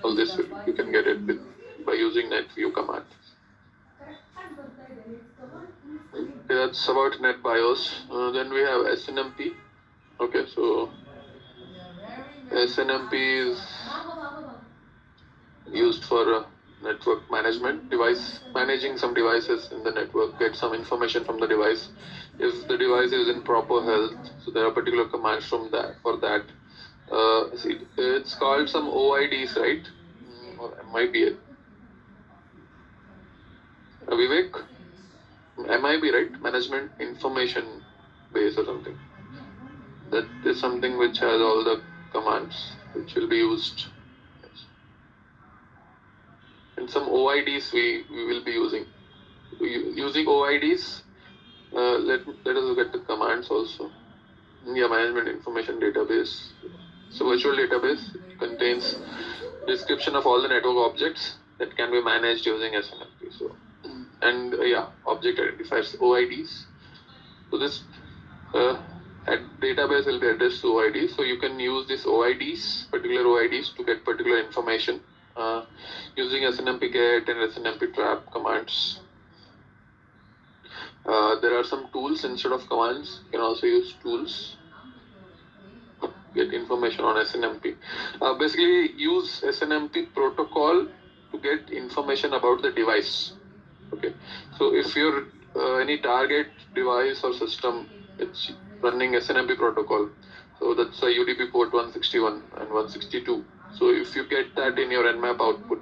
all this you can get it by using NetView command. That's about NetBIOS. Then we have SNMP. Okay, so SNMP is used for network management, device managing some devices in the network, get some information from the device. If the device is in proper health, so there are particular commands from that for that. See, it's called some OIDs, right? Or MIB. Vivek, MIB, right? Management Information Base or something. That is something which has all the commands which will be used. Yes. And some OIDs we will be using. Using OIDs, let us look at the commands also. Yeah, Management Information Database. So virtual database contains description of all the network objects that can be managed using SNMP. So, and object identifiers, OIDs. So this database will be addressed to OIDs. So you can use these OIDs, particular OIDs, to get particular information using SNMP get and SNMP trap commands. There are some tools instead of commands. You can also use tools to get information on SNMP. Basically, use SNMP protocol to get information about the device. Okay, so if your any target device or system, it's running SNMP protocol. So that's a UDP port 161 and 162. So if you get that in your Nmap output,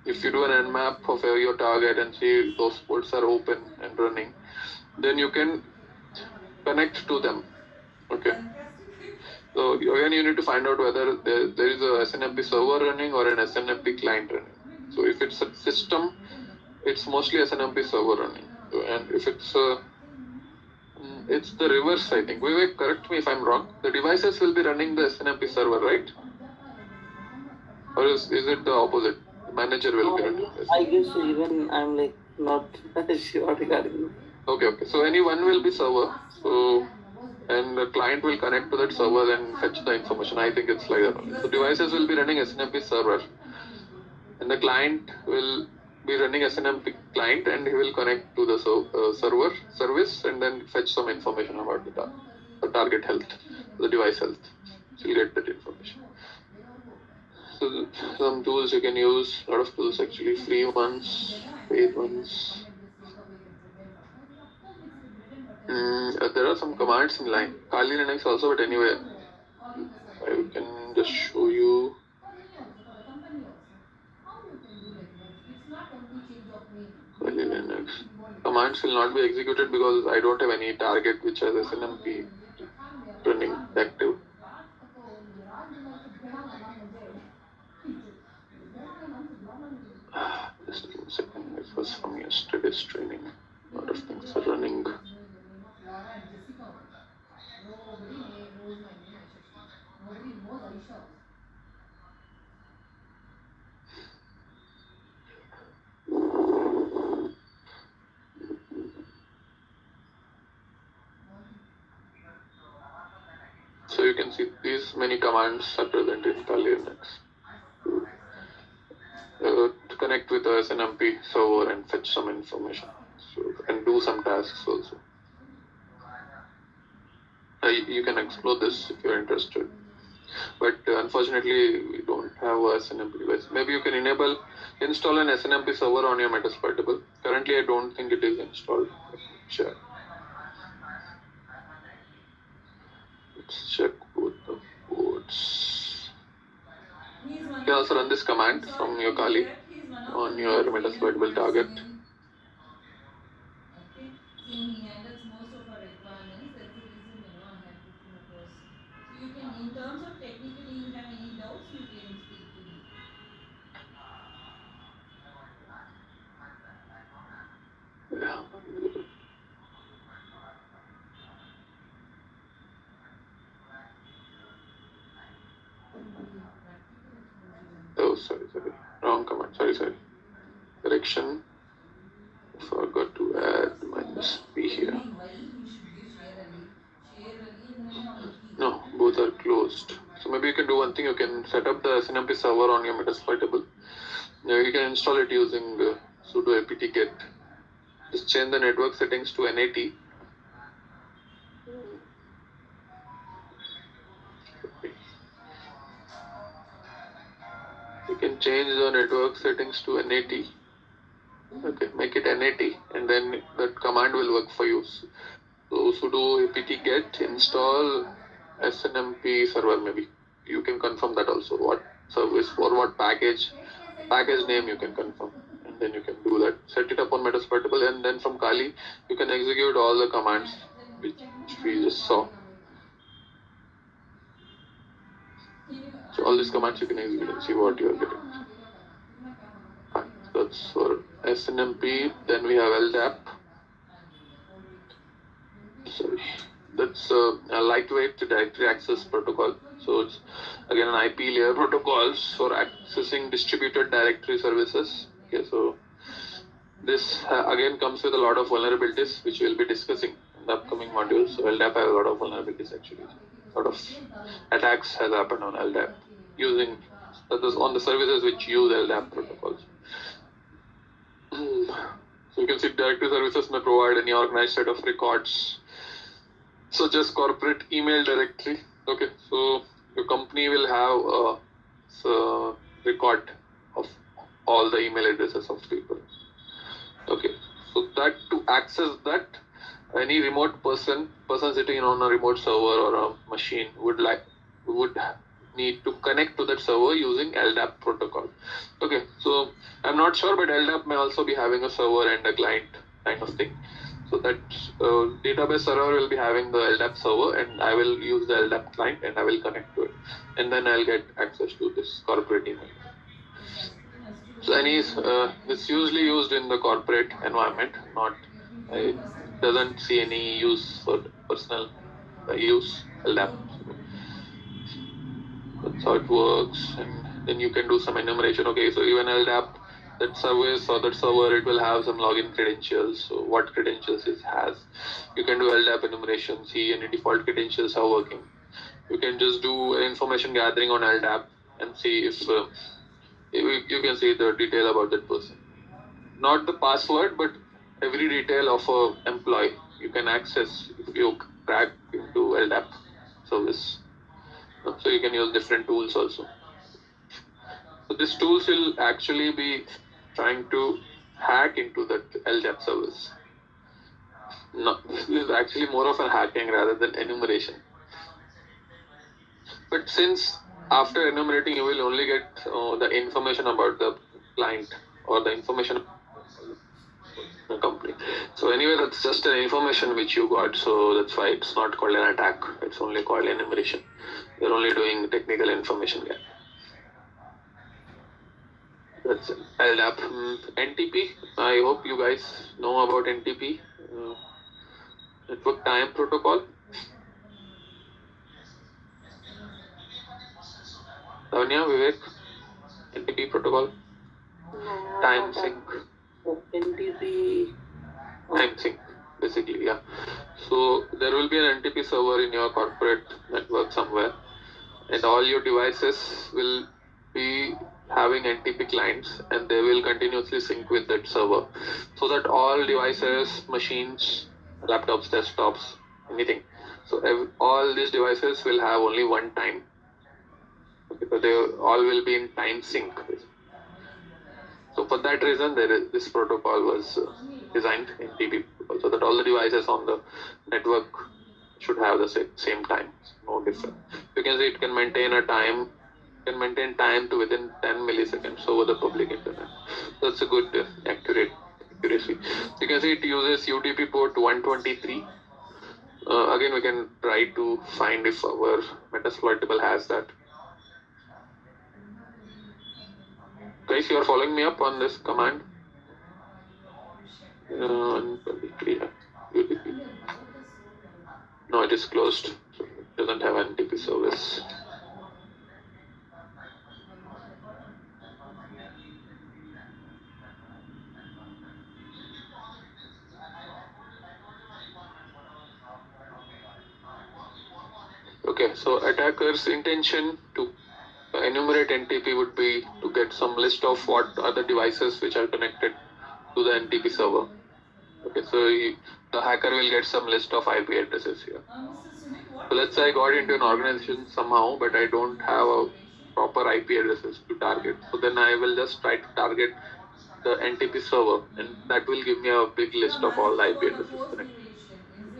if you do an Nmap of your target and see those ports are open and running, then you can connect to them. Okay. So again, you need to find out whether there is a SNMP server running or an SNMP client running. So if it's a system, it's mostly SNMP server running. So, and if it's the reverse, I think. Vivek, correct me if I'm wrong. The devices will be running the SNMP server, right? Or is it the opposite? The manager will be running this. I guess even I'm like not sure regarding that. Okay. So any one will be server. So and the client will connect to that server and fetch the information. I think it's like that only. So devices will be running SNMP server, and the client will be running SNMP client, and he will connect to the server service and then fetch some information about the target health, the device health. So you'll get that information. So some tools you can use, a lot of tools actually, free ones, paid ones. There are some commands in line. Kali Linux also, but anyway, I can just show you. Kali Linux. Commands will not be executed because I don't have any target which has SNMP running active. Just give me a second. It was from yesterday's training. A lot of things are running. So you can see these many commands are present in Kali Linux to connect with the SNMP server and fetch some information. So and do some tasks also. You can explore this if you're interested. But unfortunately, we don't have a SNMP device. Maybe you can install an SNMP server on your Metasploitable. Currently, I don't think it is installed. Check. Let's check both the ports. You can also run this command from your Kali on your Metasploitable target. In terms of technically, you have any doubts, you can speak to me. Yeah. Oh, sorry. Wrong command. Sorry. Correction. Forgot to add -p here. No, both are closed. So So maybe you can do one thing. You can set up the SNMP server on your Metasploitable. You can install it using sudo apt-get. Just change the network settings to NAT. You can change the network settings to NAT. Okay, make it NAT, and then that command will work for you. So sudo apt-get install SNMP server. Maybe you can confirm that also. What service or what package name you can confirm, and then you can do that. Set it up on Metasploitable, and then from Kali you can execute all the commands which we just saw. So all these commands you can execute and see what you are getting. That's for SNMP. Then we have LDAP. Sorry, that's a lightweight directory access protocol. So it's again an IP layer protocols for accessing distributed directory services. Okay, so this again comes with a lot of vulnerabilities, which we'll be discussing in the upcoming modules. So LDAP has a lot of vulnerabilities actually. A lot of attacks has happened on LDAP using on the services which use LDAP protocols. So you can see directory services may provide any organized set of records, such as corporate email directory. Okay, so your company will have a record of all the email addresses of people. Okay, so that to access that, any remote person sitting on a remote server or a machine would need to connect to that server using LDAP protocol. Okay, so I'm not sure, but LDAP may also be having a server and a client kind of thing. So that database server will be having the LDAP server, and I will use the LDAP client and I will connect to it, and then I'll get access to this corporate email. So it's usually used in the corporate environment. I doesn't see any use for personal use LDAP. That's how it works, and then you can do some enumeration. Okay, so even LDAP, that service or that server, it will have some login credentials. So what credentials it has, you can do LDAP enumeration, see any default credentials are working. You can just do information gathering on LDAP and see if you can see the detail about that person. Not the password, but every detail of a employee you can access if you crack into LDAP service. So you can use different tools also. So these tools will actually be trying to hack into that LDAP service. No, this is actually more of a hacking rather than enumeration. But since after enumerating you will only get the information about the client or the information the company. So anyway, that's just an information which you got. So that's why it's not called an attack. It's only called enumeration. You're only doing technical information gap. That's LDAP. NTP. I hope you guys know about NTP. Network time protocol. Lavanya, Vivek, NTP protocol. No, Time sync. NTP. Time sync, basically, yeah. So there will be an NTP server in your corporate network somewhere, and all your devices will be having NTP clients, and they will continuously sync with that server, so that all devices, machines, laptops, desktops, anything. So all these devices will have only one time. Okay, so they all will be in time sync. So for that reason, this protocol was designed in TP protocol, so that all the devices on the network should have the same time. No different. You can see it can maintain time to within 10 milliseconds over the public internet. That's a good accuracy. You can see it uses UDP port 123. Again, we can try to find if our Metasploitable has that. Guys, you are following me up on this command? 123 UDP. No, it is closed. So it doesn't have NTP service. Okay, so attackers' intention enumerate NTP would be to get some list of what are the devices which are connected to the NTP server. Okay, so the hacker will get some list of IP addresses here. Mr. Sumit, what So let's say I got into an organization somehow, but I don't have a proper IP addresses to target. So then I will just try to target the NTP server, and that will give me a big list of all the IP addresses connected.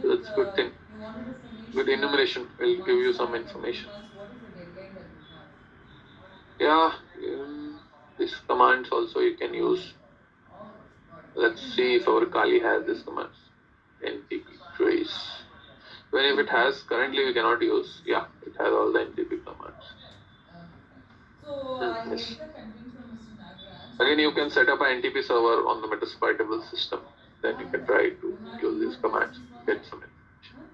So that's a good thing. You wanted to finish Good enumeration will give you some information. what is the deadline that you have? Yeah, these commands also you can use. Let's see if our Kali has this commands. NTP trace. When if it has, currently we cannot use. Yeah, it has all the NTP commands. So I Yes. get the content from Mr. Nagaraj. Again, you can set up an NTP server on the Metasploitable system. Then you can try to use these commands, get some information.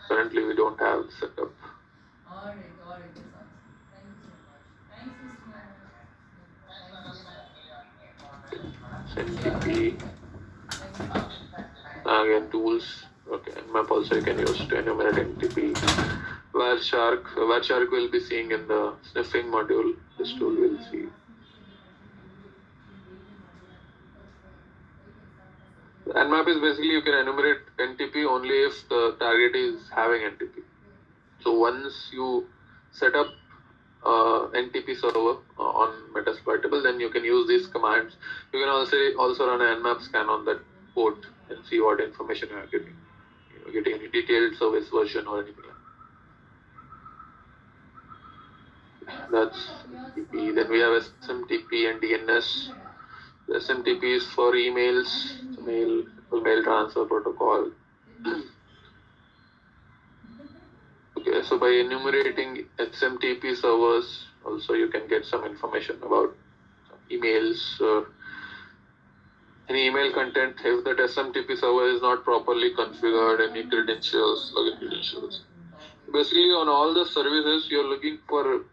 Currently, we don't have it set up. Alright, that sounds good. Thank you so much. Thanks, Mr. Nagaraj. SNMP. Again, tools. Okay, Nmap also you can use to enumerate NTP. Wireshark will be seeing in the sniffing module. This tool will see. Nmap is basically you can enumerate NTP only if the target is having NTP. So once you set up NTP server on Metasploitable, then you can use these commands. You can also run an Nmap scan on that port and see what information you are getting. You're getting any detailed service version or anything like that. That's SMTP. Then we have SMTP and DNS. The SMTP is for emails, mail transfer protocol. Okay, so by enumerating SMTP servers, also you can get some information about emails or any email content. If that SMTP server is not properly configured, any credentials, login credentials. Basically, on all the services, you're looking for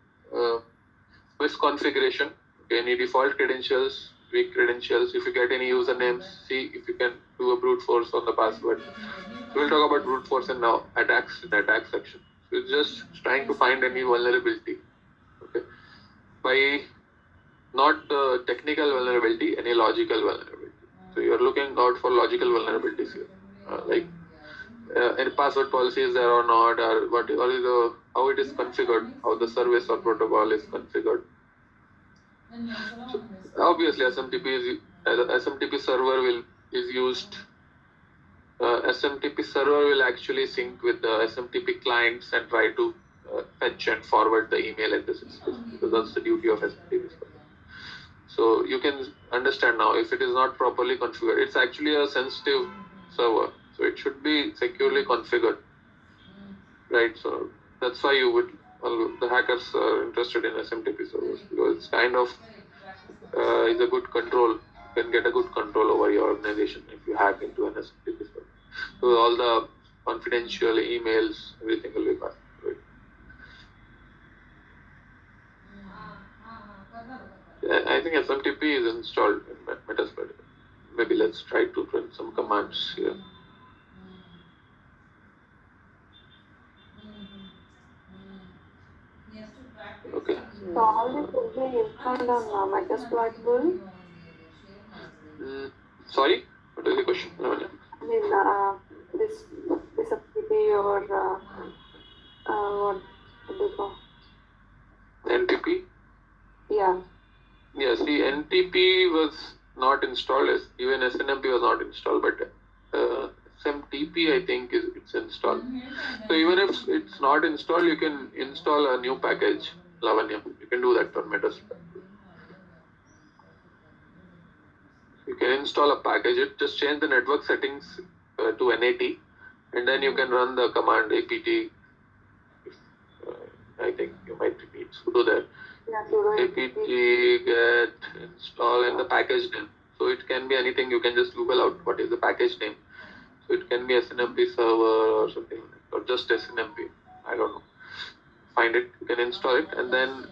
misconfiguration. Okay, any default credentials, weak credentials. If you get any usernames, see if you can do a brute force on the password. So we'll talk about brute force and now attacks in the attack section. So it's just trying to find any vulnerability. Okay, by not the technical vulnerability, any logical vulnerability. So you're looking out for logical vulnerabilities here, like any password policy is there or not, or what is the how it is configured, how the service or protocol is configured. So obviously, SMTP server is used. SMTP server will actually sync with the SMTP clients and try to fetch and forward the email addresses, because that's the duty of SMTP server. So you can understand now, if it is not properly configured, it's actually a sensitive server, so it should be securely configured, right? So that's why the hackers are interested in SMTP servers, because it's kind of is a good control. You can get a good control over your organization if you hack into an SMTP server. So all the confidential emails, everything will be passed. I think SMTP is installed in Metasploitable. Maybe let's try to run some commands here. Okay. So all this will be installed on Metasploitable. Sorry, what is the question? I mean, this SMTP or what do you call? NTP? Yeah. Yeah, see, NTP was not installed, even SNMP was not installed, but SMTP I think it's installed. So even if it's not installed, you can install a new package, Lavanya. You can do that for Metasploitable. You can install a package, just change the network settings to NAT, and then you can run the command apt. I think you might need sudo there. Yeah, apt get install and the package name. So it can be anything. You can just Google out what is the package name. So it can be SNMP server or something like that, or just SNMP. I don't know. Find it. You can install it, and then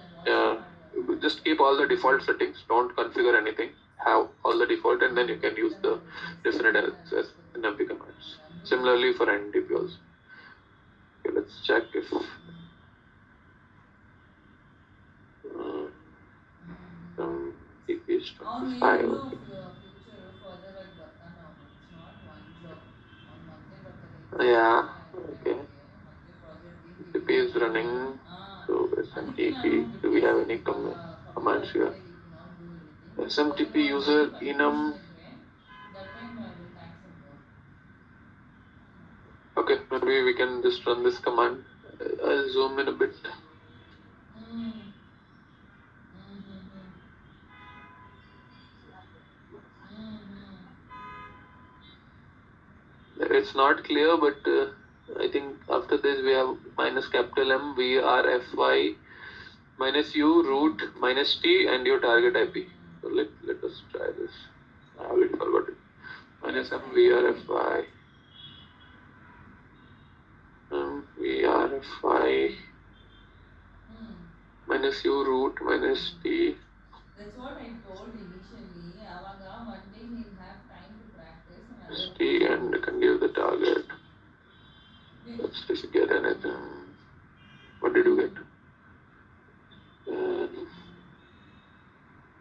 just keep all the default settings. Don't configure anything. Have all the default, and then you can use the different SNMP commands. Similarly for NTP also. Okay, let's check if March అవును 25. ఏందో future further వైపు ಬರ್ತಾನೆ ಅವನು. It's not one job. ಅವ್ನು ಮತ್ತೆ ಬರ್ತಾರೆ Yeah, okay. ಮತ್ತೆ project SMTP is running. So ಅದಕ್ಕೆ SMTP, ನಾನು do we have any commands here? SMTP user enum. That time I will thank some more. Okay, maybe we can just run this command. I'll zoom in a bit. It's not clear, but I think after this we have minus capital M VRFY minus U root minus T and your target IP. So let us try this. I already forgot it. Minus M VRFY VRFY minus U root minus T. That's what I told initially. Avaga one day he'll have time to practice and T and can give the target. Let's just get anything. What did you get?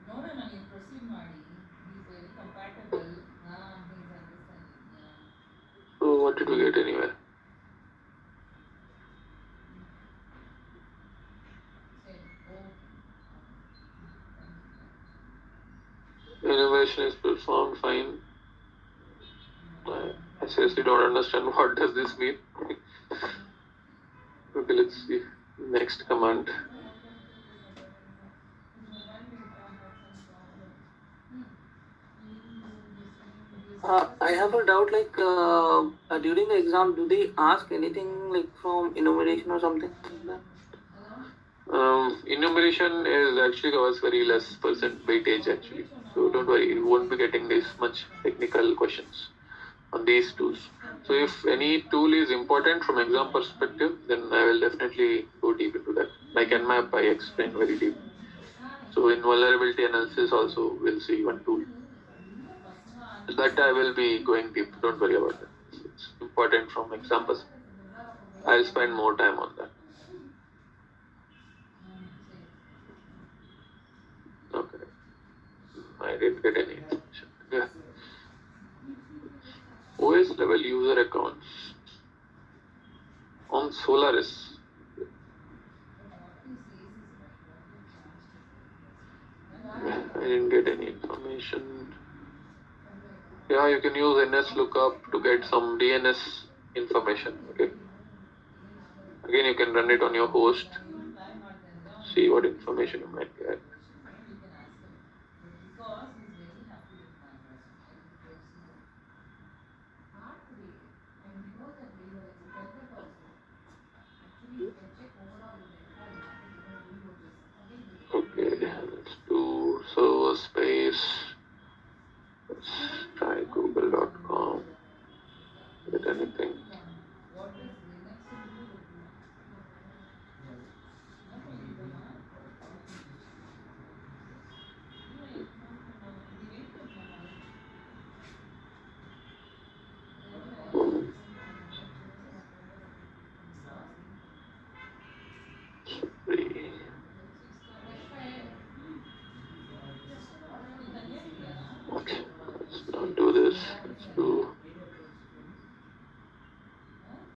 ನೋಡೋಣ ನೀವು proceed ಮಾಡಿ. He's very compatible. He's understanding. Yeah. So what did we get anyway? Innovation is performed fine. I seriously don't understand what does this mean. Okay, let's see. Next command. I have a doubt. Like during the exam, do they ask anything like from enumeration or something like that? Enumeration is actually covers very less percent weightage actually. So don't worry, you won't be getting this much technical questions on these tools. So if any tool is important from exam perspective, then I will definitely go deep into that. Like Nmap, I explained very deep. So in vulnerability analysis also we'll see one tool. That I will be going deep. Don't worry about that. It's important from exam perspective. I'll spend more time on that. Okay. I didn't get any information. Yeah. OS level user accounts on Solaris. I didn't get any information. Yeah, you can use NS lookup to get some DNS information. Okay. Again, you can run it on your host. See what information you might get. Okay, let's do server space. Let's